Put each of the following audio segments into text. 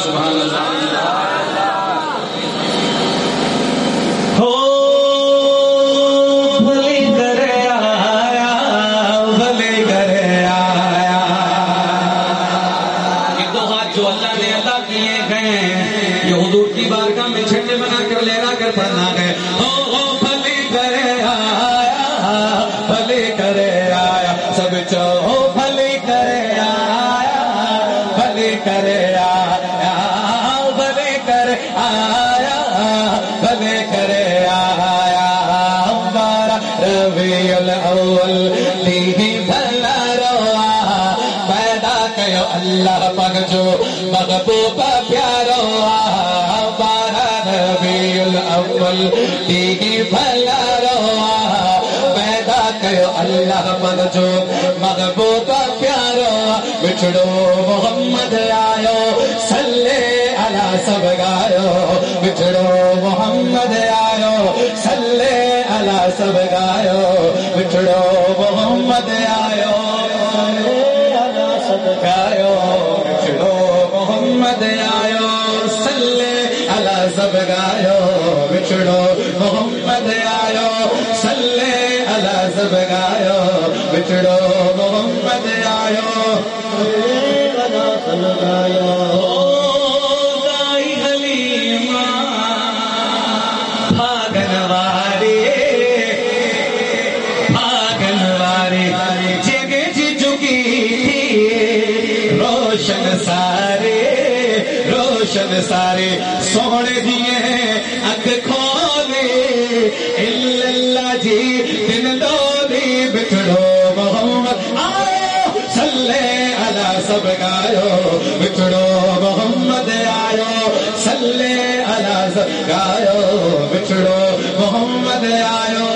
سبحان اللہ. پڑھنا ہے او بھلے کرے آیا بھلے کرے آیا سب چو بھلے کرے آیا بھلے کرے آیا بھلے کرے آیا بھلے کرے آیا بارہ ربیع الاول دی بھلا روا پیدا کیو اللہ پاک جو محبوب پیارو اول ٹھیک بھلا روا پیدا کیو اللہ پر جو محبوب پیارو بچھڑو محمد آیو صلی علی سب گایو بچھڑو محمد آیو صلی علی سب گایو بچھڑو محمد آیو صلی علی سب گایو بچھڑو محمد آیو صلی علی سب گایو بچھڑو محمد آیو صلی علی سب گایو بچھڑو محمد آیو صلی علی سب گایو گائی حلیمہ بھاگن واری جگہ جی چکی تھی روشن سارے سونے دیے اکھ کھولے اللہ جی دن دولی بچھڑو محمد آیو صلی علی سب گایو بچھڑو محمد آیو صلی علی سب گایو بچھڑو محمد آیو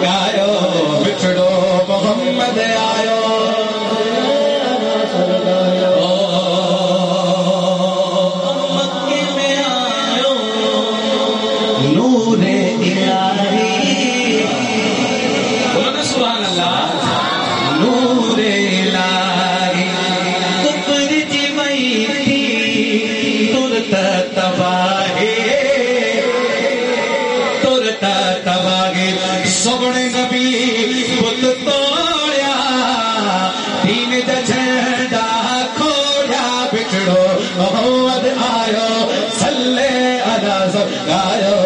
گایو بچھڑو محمد آیو سونے نبی بت توڑیا دین دا جھنڈا کھوڑیا بچھڑو محمد آیو صلی علی سب گایو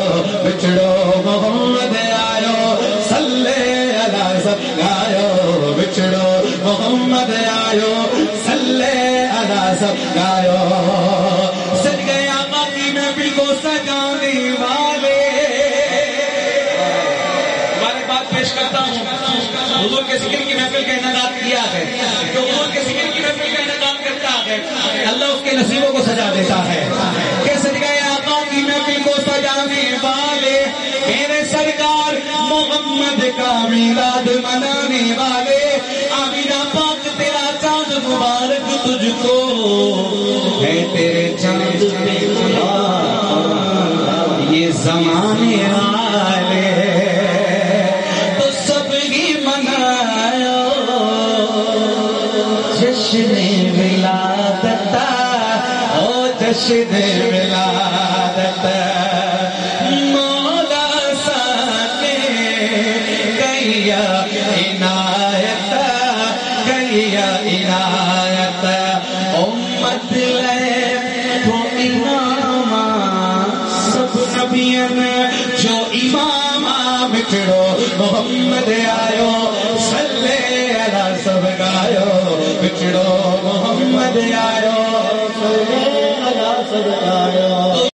بچھڑو محمد آیو صلی علی سب گایو بچھڑو محمد آیو صلی علی سب گایو سج گیا باقی نبی کو سجانے والے کرتا ہوں حضور کے ذکر کی محفل کا انعقاد کیا ہے جو حضور کے ذکر کی محفل کا انعقاد کرتا ہے اللہ اس کے نصیبوں کو سجا دیتا ہے کہ سج گئے آقا کی محفل کو سجانے والے میرے سرکار محمد کا میلاد منانے والے آمینہ پاک تیرا چاند مبارک تجھ کو ہے تیرے چاند پہ یہ زمانے والے جشن ولادت او جشن ولادت مولا ساکے گیا عنایت گیا عنایت امت لے تو امام سب نبیان جو امام بچھڑو محمد آیو صلی علی سب گایو بچھڑو محمد آیو صلی علی سب گایو